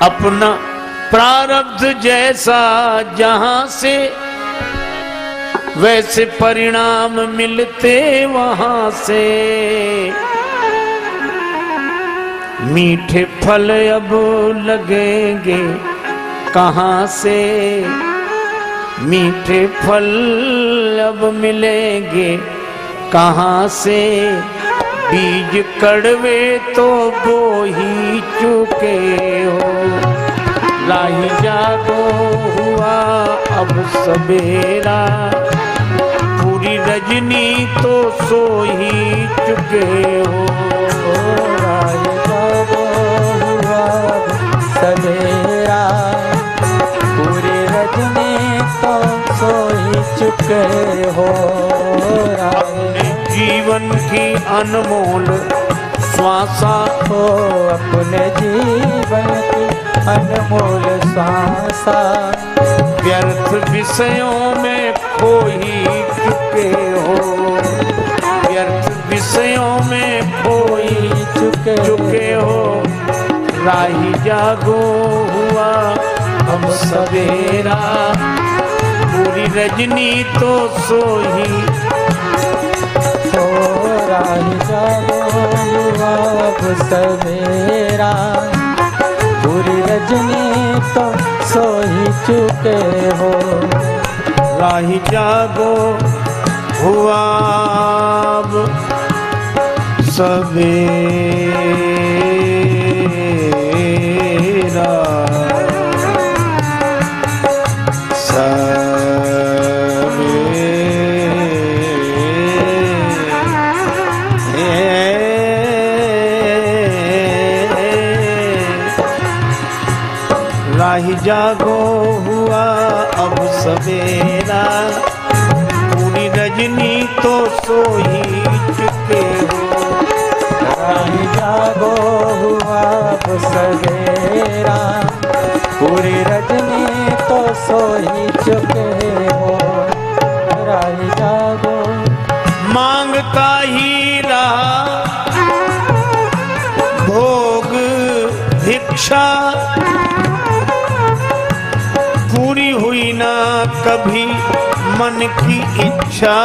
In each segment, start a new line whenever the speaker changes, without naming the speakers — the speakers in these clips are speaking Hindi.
अपना प्रारब्ध जैसा जहां से वैसे परिणाम मिलते वहां से। मीठे फल अब लगेंगे कहां से, मीठे फल अब मिलेंगे कहां से। बीज कड़वे तो बो ही चुके हो, राही जागो हुआ अब सवेरा। पूरी रजनी तो सो ही चुके हो,
राही जागो हुआ अब सवेरा। पूरी रजनी तो सो ही चुके हो।
अपने जीवन की अनमोल श्वासा
हो, अपने जीवन की अनमोल श्वासा।
व्यर्थ विषयों में खो ही चुके हो, व्यर्थ विषयों में खो ही चुके हो। राही जागो हुआ अब सवेरा। पूरी रजनी तो सो ही
हो, राही जागो हुआ अब सवेरा। पूरी रजनी तो सो ही चुके हो।
राही जागो हुआ अब सवेरा। राही जागो हुआ अब सवेरा। पूरी रजनी तो सो ही चुके हो,
राही जागो हुआ अब सवेरा। पूरी रजनी तो सो ही चुके हो। राही जागो
मांगता ही रहा भोग भिक्षा। पूरी हुई ना कभी मन की इच्छा,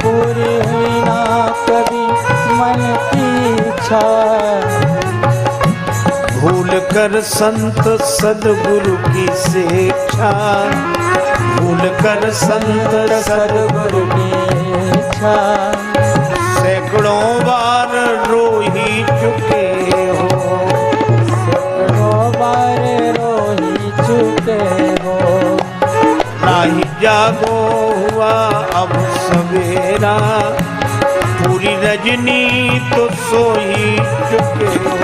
पूरी हुई ना कभी मन की इच्छा।
भूल कर संत सद्गुरु की शिक्षा, भूल कर संत
सद्गुरु की इच्छा।
सैकड़ों बार रो ही चुके हो,
सैकड़ों बार रो ही चुके हो।
राही जागो हुआ अब सवेरा। पूरी रजनी तो सो ही चुके हो,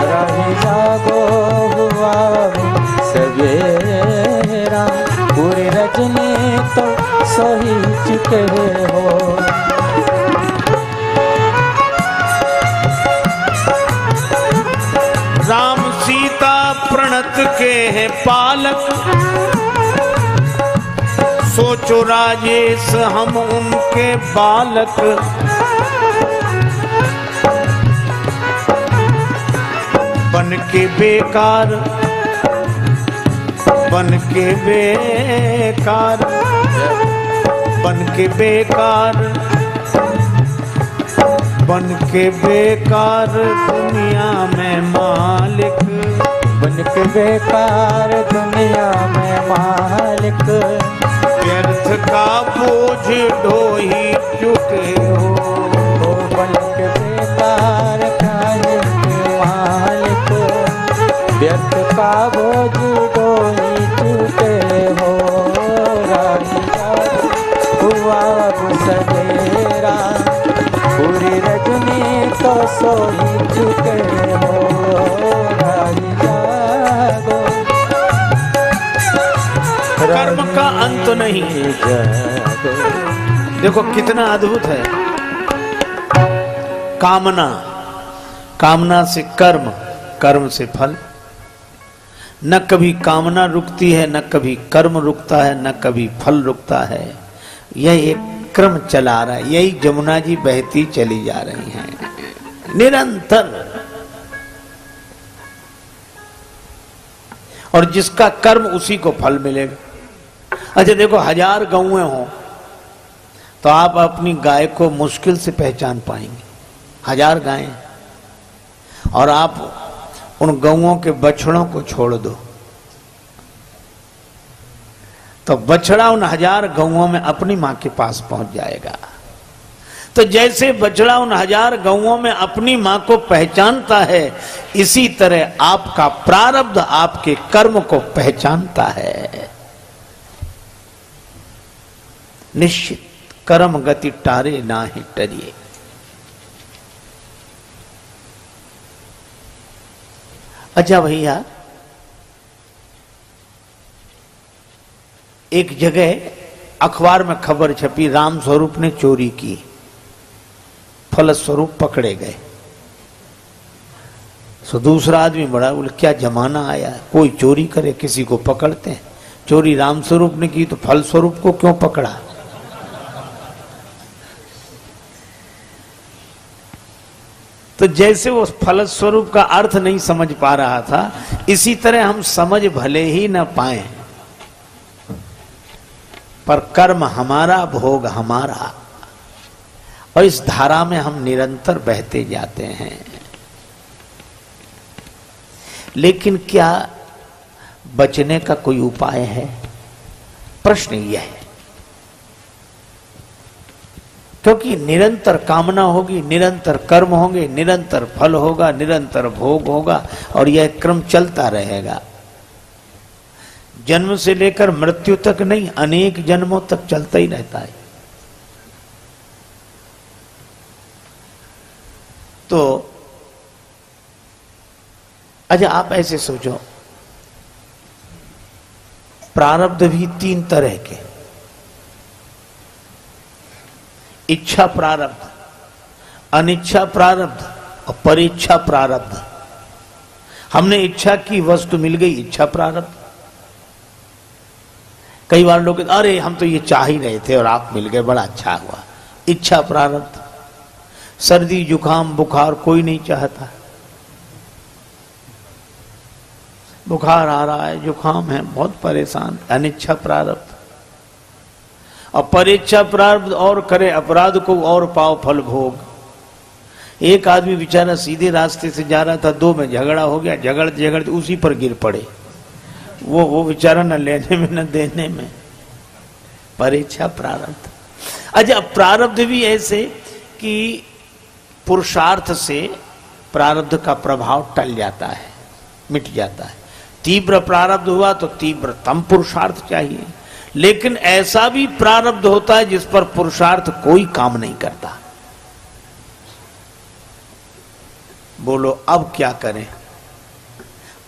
राही जागो हुआ अब सवेरा। पूरी रजनी तो सो ही चुके हो।
राम सीता प्रणत के हैं पालक। सोचो राजेश हम उनके बालक। बन के बेकार, बन के बेकार, बन के बेकार, बन के बेकार दुनिया में मालिक।
बन के बेकार दुनिया में मालिक।
व्यर्थ का बोझ ढो ही चुके हो,
बन के बेकार काहे के मालिक। व्यर्थ का बोझ ढो ही चुके हो। राही जागो हुआ अब सवेरा। पूरी रजनी तो सो ही चुके हो। राही जागो
कर्म का अंत नहीं। देखो कितना अद्भुत है। कामना, कामना से कर्म, कर्म से फल। न कभी कामना रुकती है, न कभी कर्म रुकता है, न कभी फल रुकता है। यह एक क्रम चला रहा है। यही जमुना जी बहती चली जा रही हैं निरंतर। और जिसका कर्म उसी को फल मिलेगा। अच्छा देखो, 1000 गौएं हों तो आप अपनी गाय को मुश्किल से पहचान पाएंगे। 1000 गायें, और आप उन गौओं के बछड़ों को छोड़ दो तो बछड़ा उन 1000 गौओं में अपनी मां के पास पहुंच जाएगा। तो जैसे बछड़ा उन 1000 गौओं में अपनी मां को पहचानता है, इसी तरह आपका प्रारब्ध आपके कर्म को पहचानता है। निश्चित कर्म गति टारे नाहि टरिए। अच्छा भैया, एक जगह अखबार में खबर छपी, राम स्वरूप ने चोरी की, फलस्वरूप पकड़े गए। सो दूसरा आदमी बड़ा बोले, क्या जमाना आया, कोई चोरी करे किसी को पकड़ते हैं, चोरी राम स्वरूप ने की तो फलस्वरूप को क्यों पकड़ा। तो जैसे वो फलस्वरूप का अर्थ नहीं समझ पा रहा था, इसी तरह हम समझ भले ही न पाए पर कर्म हमारा, भोग हमारा, और इस धारा में हम निरंतर बहते जाते हैं। लेकिन क्या बचने का कोई उपाय है? प्रश्न यह है, क्योंकि निरंतर कामना होगी, निरंतर कर्म होंगे, निरंतर फल होगा, निरंतर भोग होगा, और यह क्रम चलता रहेगा। जन्म से लेकर मृत्यु तक नहीं, अनेक जन्मों तक चलता ही रहता है। तो अच्छा आप ऐसे सोचो, प्रारब्ध भी 3 तरह के, इच्छा प्रारब्ध, अनिच्छा प्रारब्ध और परीक्षा प्रारब्ध। हमने इच्छा की वस्तु मिल गई, इच्छा प्रारब्ध। कई बार लोग, अरे हम तो ये चाह ही रहे थे और आप मिल गए, बड़ा अच्छा हुआ, इच्छा प्रारब्ध। सर्दी जुकाम बुखार कोई नहीं चाहता, बुखार आ रहा है, जुकाम है, बहुत परेशान, अनिच्छा प्रारब्ध। और परीक्षा प्रारब्ध, और करे अपराध को और पाओ फल भोग। एक आदमी बेचारा सीधे रास्ते से जा रहा था, 2 में झगड़ा हो गया, झगड़ते झगड़ते उसी पर गिर पड़े। वो बेचारा न लेने में न देने में, परीक्षा प्रारब्ध। अच्छा प्रारब्ध भी ऐसे कि पुरुषार्थ से प्रारब्ध का प्रभाव टल जाता है, मिट जाता है। तीव्र प्रारब्ध हुआ तो तीव्रतम पुरुषार्थ चाहिए, लेकिन ऐसा भी प्रारब्ध होता है जिस पर पुरुषार्थ कोई काम नहीं करता। बोलो अब क्या करें?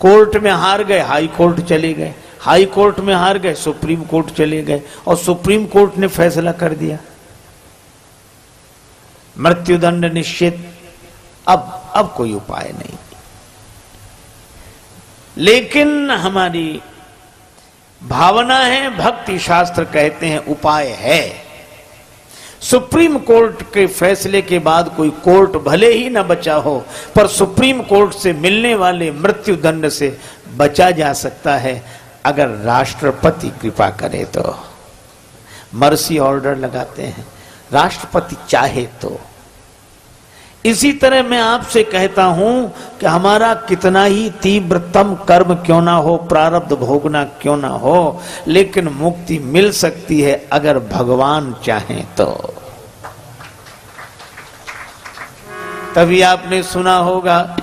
कोर्ट में हार गए, हाई कोर्ट चले गए, हाई कोर्ट में हार गए, सुप्रीम कोर्ट चले गए, और सुप्रीम कोर्ट ने फैसला कर दिया मृत्युदंड निश्चित। अब कोई उपाय नहीं। लेकिन हमारी भावना है, भक्ति शास्त्र कहते हैं उपाय है। सुप्रीम कोर्ट के फैसले के बाद कोई कोर्ट भले ही न बचा हो, पर सुप्रीम कोर्ट से मिलने वाले मृत्यु दंड से बचा जा सकता है अगर राष्ट्रपति कृपा करे तो। मर्सी ऑर्डर लगाते हैं, राष्ट्रपति चाहे तो। इसी तरह मैं आपसे कहता हूं कि हमारा कितना ही तीव्रतम कर्म क्यों ना हो, प्रारब्ध भोगना क्यों ना हो, लेकिन मुक्ति मिल सकती है अगर भगवान चाहें तो। तभी आपने सुना होगा,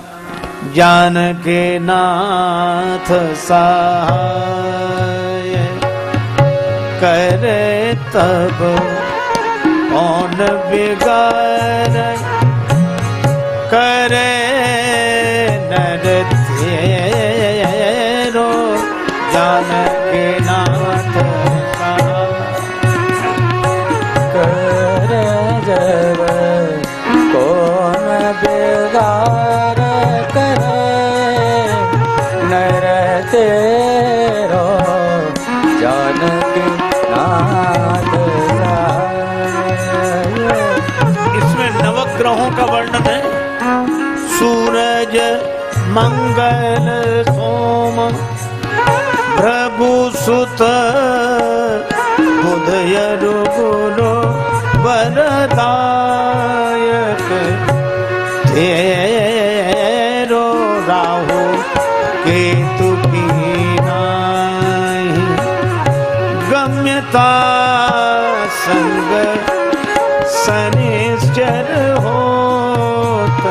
जानके नाथ सहाय करे तब कौन बिगाड़े, करे नर तेरो जानके नाथ
करे जब कौन बेगार करे नर तेरो जानके नाथ।
इसमें नवग्रहों का वर्णन है। सूरज मंगल सोम प्रभु सुत बुधयरु गुरु वरदायक तेरो राहु केतु की नाहि गम्यता संग सनिश्चर होत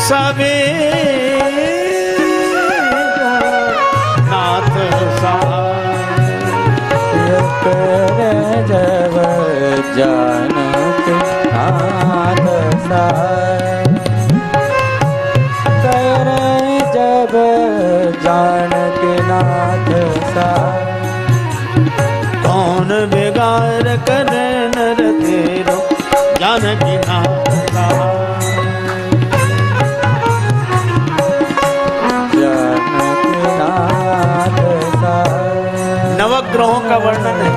सबे नाथ
करे जब जानक नाथ करे जब जानक नाथ
कौन बिगाड़ करे नर तेरो जानकी नाथ नवग्रहों का वर्णन है।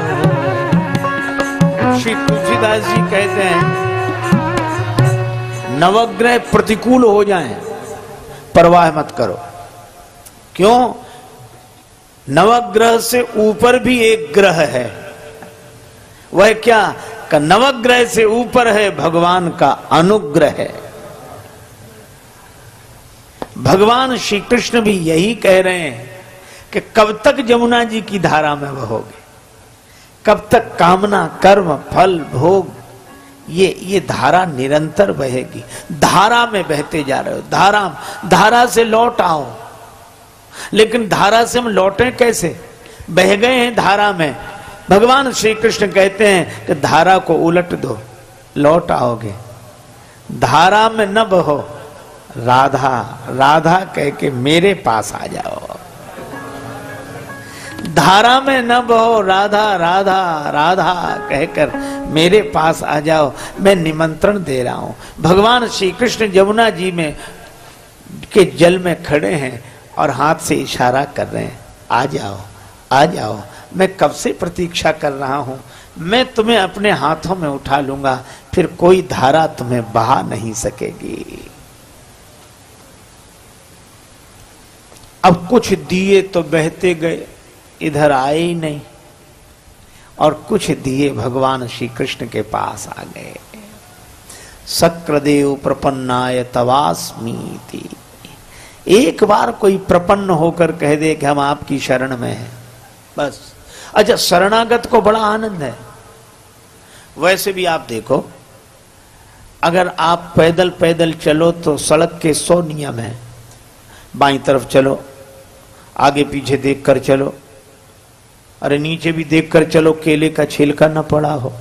श्री तुलसीदास जी कहते हैं नवग्रह प्रतिकूल हो जाएं, परवाह मत करो। क्यों? नवग्रह से ऊपर भी एक ग्रह है। वह क्या? का नवग्रह से ऊपर है भगवान का अनुग्रह है। भगवान श्री कृष्ण भी यही कह रहे हैं कि कब तक जमुना जी की धारा में बहोगे, कब तक कामना कर्म फल भोग ये धारा निरंतर बहेगी। धारा में बहते जा रहे हो, धारा से लौट आओ। लेकिन धारा से हम लौटें कैसे? बह गए हैं धारा में। भगवान श्री कृष्ण कहते हैं कि धारा को उलट दो, लौट आओगे। धारा में न बहो, राधा राधा कह के मेरे पास आ जाओ। धारा में न बहो, राधा राधा राधा कहकर मेरे पास आ जाओ, मैं निमंत्रण दे रहा हूं। भगवान श्री कृष्ण जमुना जी में के जल में खड़े हैं और हाथ से इशारा कर रहे हैं, आ जाओ आ जाओ। मैं कब से प्रतीक्षा कर रहा हूं, मैं तुम्हें अपने हाथों में उठा लूंगा, फिर कोई धारा तुम्हें बहा नहीं सकेगी। अब कुछ दिए तो बहते गए, इधर आए ही नहीं, और कुछ दिए भगवान श्री कृष्ण के पास आ गए। सक्र प्रपन्नाय तवास्मीति। एक बार कोई प्रपन्न होकर कह दे कि हम आपकी शरण में हैं, बस। अच्छा, शरणागत को बड़ा आनंद है। वैसे भी आप देखो, अगर आप पैदल पैदल चलो तो सड़क के 100 नियम हैं। बाईं तरफ चलो, आगे पीछे देखकर चलो, अरे नीचे भी देखकर चलो, केले का छिलका न पड़ा हो।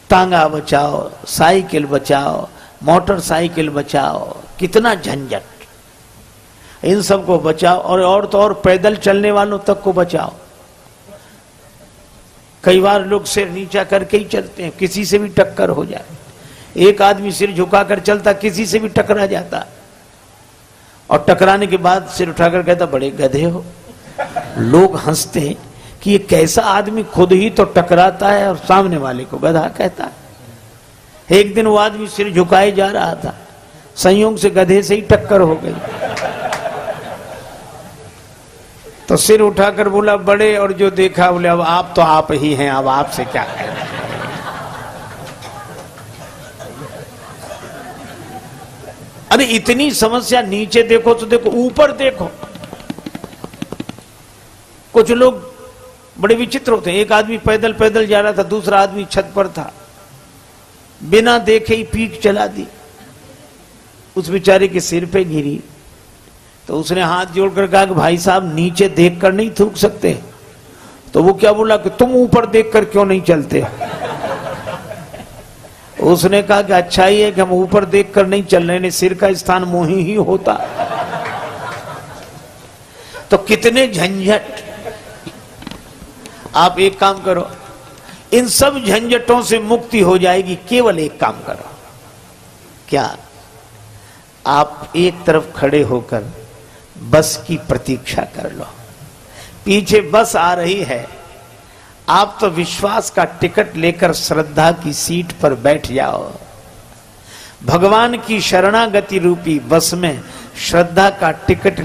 तांगा बचाओ, साइकिल बचाओ, मोटरसाइकिल बचाओ, कितना झंझट। इन सब को बचाओ, और तो और पैदल चलने वालों तक को बचाओ। कई बार लोग सिर नीचा करके ही चलते हैं, किसी से भी टक्कर हो जाए। एक आदमी सिर झुकाकर चलता, किसी से भी टकरा जाता, और टकराने के बाद सिर उठाकर कहता बड़े गधे हो। लोग हंसते हैं कि ये कैसा आदमी खुद ही तो टकराता है और सामने वाले को गधा कहता है। एक दिन वो आदमी सिर झुकाए जा रहा था, संयोग से गधे से ही टक्कर हो गई, तो सिर उठाकर बोला बड़े, और जो देखा बोले अब आप तो आप ही हैं, अब आपसे क्या कहना। अरे इतनी समस्या, नीचे देखो तो देखो, ऊपर देखो। कुछ लोग बड़े विचित्र होते हैं। एक आदमी पैदल पैदल जा रहा था, दूसरा आदमी छत पर था, बिना देखे ही पीक चला दी, उस बेचारे के सिर पे गिरी। तो उसने हाथ जोड़कर कहा कि भाई साहब नीचे देखकर नहीं थूक सकते? तो वो क्या बोला कि तुम ऊपर देखकर क्यों नहीं चलते? उसने कहा कि अच्छा ही है कि हम ऊपर देखकर नहीं चल रहे, सिर का स्थान मुंह ही होता तो कितने झंझट। आप एक काम करो, इन सब झंझटों से मुक्ति हो जाएगी। केवल एक काम करो, क्या? आप एक तरफ खड़े होकर बस की प्रतीक्षा कर लो। पीछे बस आ रही है, आप तो विश्वास का टिकट लेकर श्रद्धा की सीट पर बैठ जाओ। भगवान की शरणागति रूपी बस में श्रद्धा का टिकट,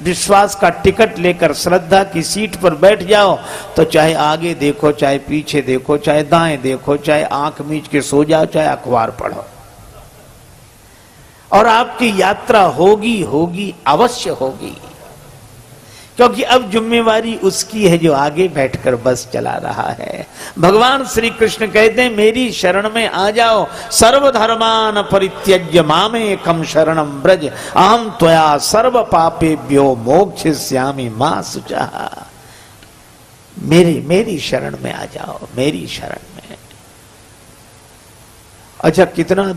विश्वास का टिकट लेकर श्रद्धा की सीट पर बैठ जाओ तो चाहे आगे देखो, चाहे पीछे देखो, चाहे दाएं देखो, चाहे आंख मीच के सो जाओ, चाहे अखबार पढ़ो, और आपकी यात्रा होगी होगी, अवश्य होगी। क्योंकि अब जिम्मेवारी उसकी है जो आगे बैठकर बस चला रहा है। भगवान श्री कृष्ण कहते हैं मेरी शरण में आ जाओ, सर्वधर्मान परित्यज्य मामेकम शरणम ब्रज अहम त्वया सर्व पापेभ्यो मोक्षयिष्यामि मा शुचः। मेरी शरण में आ जाओ, मेरी शरण में। अच्छा, कितना